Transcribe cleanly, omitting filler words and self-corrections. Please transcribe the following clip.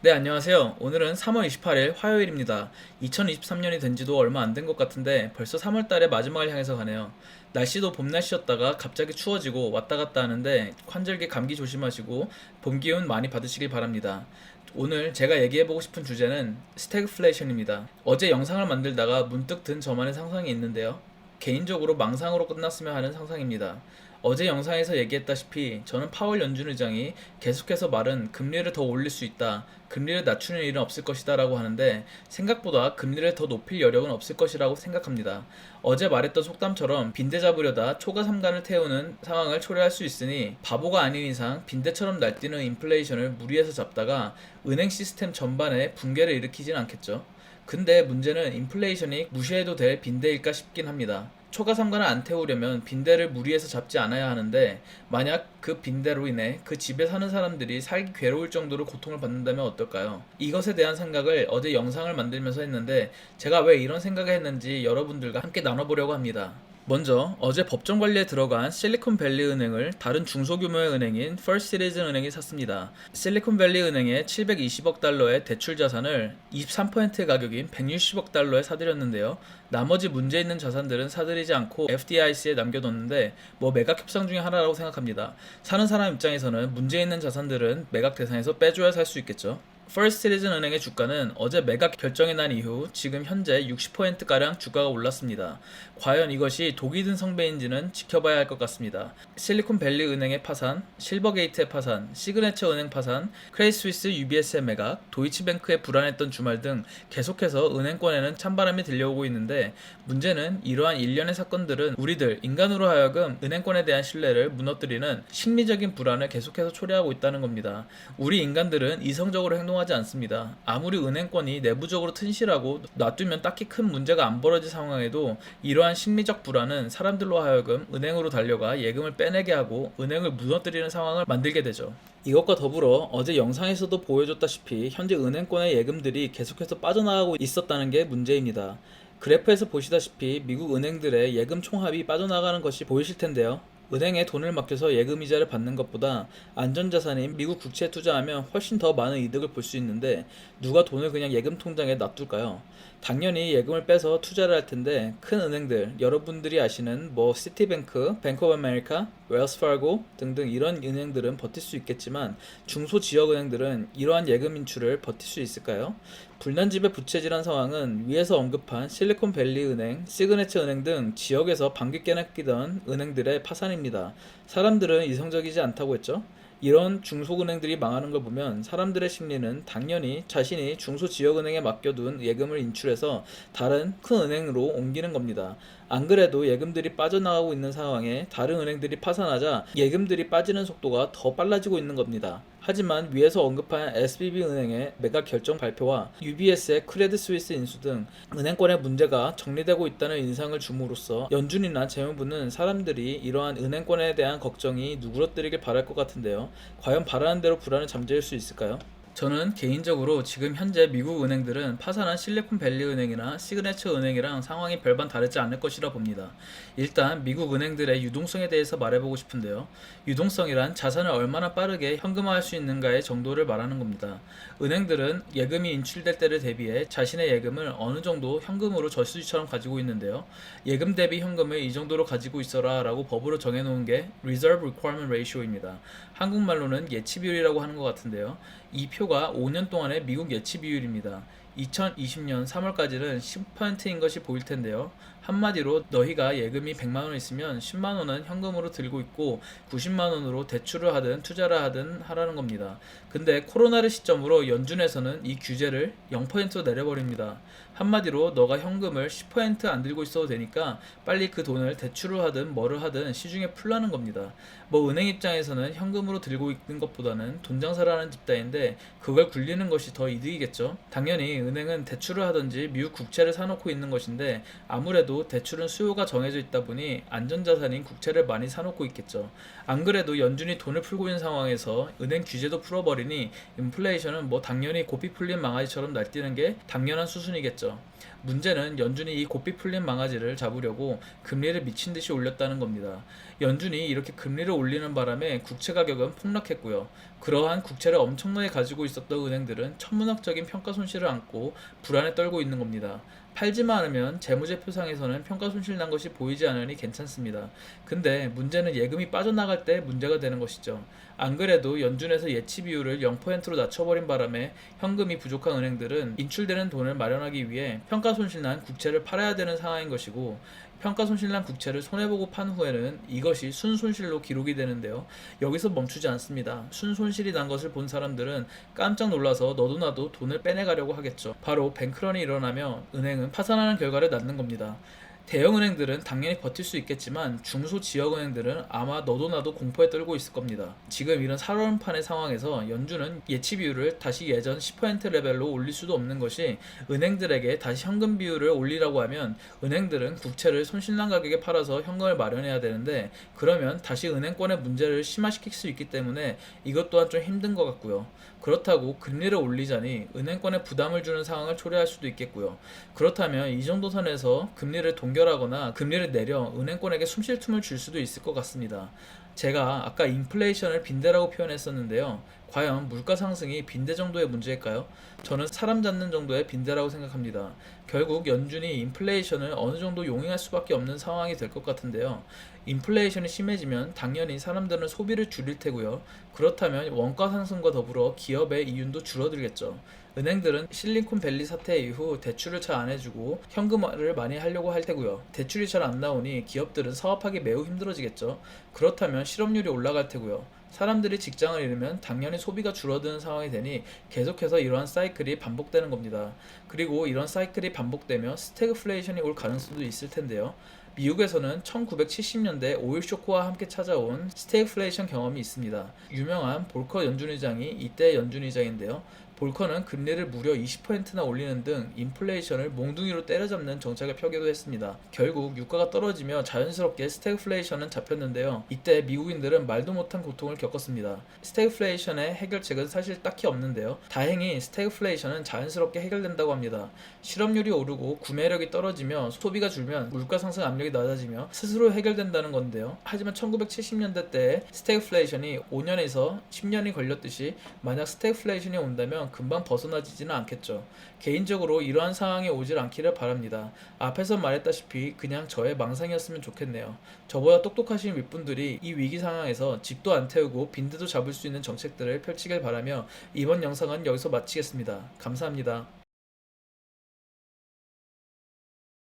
네, 안녕하세요. 오늘은 3월 28일 화요일입니다. 2023년이 된 지도 얼마 안 된 것 같은데 벌써 3월 달의 마지막을 향해서 가네요. 날씨도 봄 날씨였다가 갑자기 추워지고 왔다 갔다 하는데 환절기 감기 조심하시고 봄 기운 많이 받으시길 바랍니다. 오늘 제가 얘기해보고 싶은 주제는 스태그플레이션입니다. 어제 영상을 만들다가 문득 든 저만의 상상이 있는데요. 개인적으로 망상으로 끝났으면 하는 상상입니다. 어제 영상에서 얘기했다시피 저는 파월 연준 의장이 계속해서 말은 금리를 더 올릴 수 있다, 금리를 낮추는 일은 없을 것이다 라고 하는데 생각보다 금리를 더 높일 여력은 없을 것이라고 생각합니다. 어제 말했던 속담처럼 빈대 잡으려다 초가 삼간을 태우는 상황을 초래할 수 있으니 바보가 아닌 이상 빈대처럼 날뛰는 인플레이션을 무리해서 잡다가 은행 시스템 전반에 붕괴를 일으키진 않겠죠. 근데 문제는 인플레이션이 무시해도 될 빈대일까 싶긴 합니다. 초과 삼관을 안 태우려면 빈대를 무리해서 잡지 않아야 하는데 만약 그 빈대로 인해 그 집에 사는 사람들이 살기 괴로울 정도로 고통을 받는다면 어떨까요? 이것에 대한 생각을 어제 영상을 만들면서 했는데 제가 왜 이런 생각을 했는지 여러분들과 함께 나눠보려고 합니다. 먼저 어제 법정 관리에 들어간 실리콘밸리 은행을 다른 중소규모의 은행인 퍼스트 시리즌 은행이 샀습니다. 실리콘밸리 은행의 720억 달러의 대출 자산을 23%의 가격인 160억 달러에 사들였는데요. 나머지 문제 있는 자산들은 사들이지 않고 FDIC에 남겨뒀는데 매각 협상 중에 하나라고 생각합니다. 사는 사람 입장에서는 문제 있는 자산들은 매각 대상에서 빼줘야 살 수 있겠죠. 퍼스트 시리즌 은행의 주가는 어제 매각 결정이 난 이후 지금 현재 60%가량 주가가 올랐습니다. 과연 이것이 독이 든 성배인지는 지켜봐야 할 것 같습니다. 실리콘밸리 은행의 파산, 실버게이트의 파산, 시그네처 은행 파산, 크레딧 스위스 UBS의 매각, 도이치뱅크의 불안했던 주말 등 계속해서 은행권에는 찬바람이 들려오고 있는데 문제는 이러한 일련의 사건들은 우리들 인간으로 하여금 은행권에 대한 신뢰를 무너뜨리는 심리적인 불안을 계속해서 초래하고 있다는 겁니다. 우리 인간들은 이성적으로 행동하지 않습니다. 아무리 은행권이 내부적으로 튼실하고 놔두면 딱히 큰 문제가 안 벌어질 상황에도 이러한 심리적 불안은 사람들로 하여금 은행으로 달려가 예금을 빼내게 하고 은행을 무너뜨리는 상황을 만들게 되죠. 이것과 더불어 어제 영상에서도 보여줬다시피 현재 은행권의 예금들이 계속해서 빠져나가고 있었다는 게 문제입니다. 그래프에서 보시다시피 미국 은행들의 예금 총합이 빠져나가는 것이 보이실 텐데요. 은행에 돈을 맡겨서 예금 이자를 받는 것보다 안전자산인 미국 국채에 투자하면 훨씬 더 많은 이득을 볼 수 있는데 누가 돈을 그냥 예금 통장에 놔둘까요? 당연히 예금을 빼서 투자를 할 텐데 큰 은행들, 여러분들이 아시는 시티뱅크, 뱅크 오브 아메리카, 웰스 파고 등등 이런 은행들은 버틸 수 있겠지만 중소 지역 은행들은 이러한 예금 인출을 버틸 수 있을까요? 불난집의 부채질한 상황은 위에서 언급한 실리콘밸리 은행, 시그네처 은행 등 지역에서 방귀 깨낚이던 은행들의 파산입니다. 사람들은 이성적이지 않다고 했죠? 이런 중소은행들이 망하는 걸 보면 사람들의 심리는 당연히 자신이 중소지역은행에 맡겨둔 예금을 인출해서 다른 큰 은행으로 옮기는 겁니다. 안 그래도 예금들이 빠져나가고 있는 상황에 다른 은행들이 파산하자 예금들이 빠지는 속도가 더 빨라지고 있는 겁니다. 하지만 위에서 언급한 SVB은행의 매각 결정 발표와 UBS의 크레딧 스위스 인수 등 은행권의 문제가 정리되고 있다는 인상을 줌으로써 연준이나 재무부는 사람들이 이러한 은행권에 대한 걱정이 누그러뜨리길 바랄 것 같은데요. 과연 바라는 대로 불안을 잠재울 수 있을까요? 저는 개인적으로 지금 현재 미국 은행들은 파산한 실리콘밸리 은행이나 시그네처 은행이랑 상황이 별반 다르지 않을 것이라 봅니다. 일단 미국 은행들의 유동성에 대해서 말해보고 싶은데요. 유동성이란 자산을 얼마나 빠르게 현금화할 수 있는가의 정도를 말하는 겁니다. 은행들은 예금이 인출될 때를 대비해 자신의 예금을 어느 정도 현금으로 저수지처럼 가지고 있는데요. 예금 대비 현금을 이 정도로 가지고 있어라 라고 법으로 정해놓은 게 Reserve Requirement Ratio입니다. 한국말로는 예치 비율이라고 하는 것 같은데요. 이 표가 5년 동안의 미국 예치 비율입니다. 2020년 3월까지는 10%인 것이 보일 텐데요. 한마디로 너희가 예금이 100만원 있으면 10만원은 현금으로 들고 있고 90만원으로 대출을 하든 투자를 하든 하라는 겁니다. 근데 코로나를 시점으로 연준에서는 이 규제를 0%로 내려버립니다. 한마디로 너가 현금을 10%안 들고 있어도 되니까 빨리 그 돈을 대출을 하든 뭐를 하든 시중에 풀라는 겁니다. 은행 입장에서는 현금으로 들고 있는 것보다는 돈 장사를 하는 집단인데 그걸 굴리는 것이 더 이득이겠죠. 당연히 은행은 대출을 하든지 미국 국채를 사놓고 있는 것인데 아무래도 대출은 수요가 정해져 있다 보니 안전자산인 국채를 많이 사놓고 있겠죠. 안 그래도 연준이 돈을 풀고 있는 상황에서 은행 규제도 풀어버리니 인플레이션은 당연히 고삐 풀린 망아지처럼 날뛰는 게 당연한 수순이겠죠. 문제는 연준이 이 고삐 풀린 망아지를 잡으려고 금리를 미친 듯이 올렸다는 겁니다. 연준이 이렇게 금리를 올리는 바람에 국채 가격은 폭락했고요. 그러한 국채를 엄청나게 가지고 있었던 은행들은 천문학적인 평가 손실을 안고 불안에 떨고 있는 겁니다. 팔지만 않으면 재무제표상에서는 평가 손실 난 것이 보이지 않으니 괜찮습니다. 근데 문제는 예금이 빠져나갈 때 문제가 되는 것이죠. 안 그래도 연준에서 예치 비율을 0%로 낮춰버린 바람에 현금이 부족한 은행들은 인출되는 돈을 마련하기 위해 평가 손실난 국채를 팔아야 되는 상황인 것이고, 평가 손실난 국채를 손해보고 판 후에는 이것이 순손실로 기록이 되는데요. 여기서 멈추지 않습니다. 순손실이 난 것을 본 사람들은 깜짝 놀라서 너도 나도 돈을 빼내가려고 하겠죠. 바로 뱅크런이 일어나며 은행은 파산하는 결과를 낳는 겁니다. 대형은행들은 당연히 버틸 수 있겠지만 중소 지역은행들은 아마 너도 나도 공포에 떨고 있을 겁니다. 지금 이런 살얼음판의 상황에서 연준은 예치 비율을 다시 예전 10% 레벨로 올릴 수도 없는 것이, 은행들에게 다시 현금 비율을 올리라고 하면 은행들은 국채를 손실난 가격에 팔아서 현금을 마련해야 되는데, 그러면 다시 은행권의 문제를 심화시킬 수 있기 때문에 이것 또한 좀 힘든 것 같고요. 그렇다고 금리를 올리자니 은행권에 부담을 주는 상황을 초래할 수도 있겠고요. 그렇다면 이 정도 선에서 금리를 동결하거나 금리를 내려 은행권에게 숨쉴 틈을 줄 수도 있을 것 같습니다. 제가 아까 인플레이션을 빈대라고 표현했었는데요. 과연 물가 상승이 빈대 정도의 문제일까요? 저는 사람 잡는 정도의 빈대라고 생각합니다. 결국 연준이 인플레이션을 어느 정도 용인할 수밖에 없는 상황이 될 것 같은데요. 인플레이션이 심해지면 당연히 사람들은 소비를 줄일 테고요. 그렇다면 원가 상승과 더불어 기업의 이윤도 줄어들겠죠. 은행들은 실리콘밸리 사태 이후 대출을 잘 안 해주고 현금화를 많이 하려고 할 테고요. 대출이 잘 안 나오니 기업들은 사업하기 매우 힘들어지겠죠. 그렇다면 실업률이 올라갈 테고요. 사람들이 직장을 잃으면 당연히 소비가 줄어드는 상황이 되니 계속해서 이러한 사이클이 반복되는 겁니다. 그리고 이런 사이클이 반복되며 스태그플레이션이 올 가능성도 있을 텐데요. 미국에서는 1970년대 오일 쇼크와 함께 찾아온 스태그플레이션 경험이 있습니다. 유명한 볼커 연준의장이 이때 연준의장인데요. 볼커는 금리를 무려 20%나 올리는 등 인플레이션을 몽둥이로 때려잡는 정책을 펴기도 했습니다. 결국 유가가 떨어지며 자연스럽게 스태그플레이션은 잡혔는데요. 이때 미국인들은 말도 못한 고통을 겪었습니다. 스태그플레이션의 해결책은 사실 딱히 없는데요. 다행히 스태그플레이션은 자연스럽게 해결된다고 합니다. 실업률이 오르고 구매력이 떨어지며 소비가 줄면 물가 상승 압력이 낮아지며 스스로 해결된다는 건데요. 하지만 1970년대 때 스태그플레이션이 5년에서 10년이 걸렸듯이 만약 스태그플레이션이 온다면 금방 벗어나지지는 않겠죠. 개인적으로 이러한 상황이 오질 않기를 바랍니다. 앞에서 말했다시피 그냥 저의 망상이었으면 좋겠네요. 저보다 똑똑하신 윗분들이 이 위기 상황에서 집도 안 태우고 빈대도 잡을 수 있는 정책들을 펼치길 바라며 이번 영상은 여기서 마치겠습니다. 감사합니다.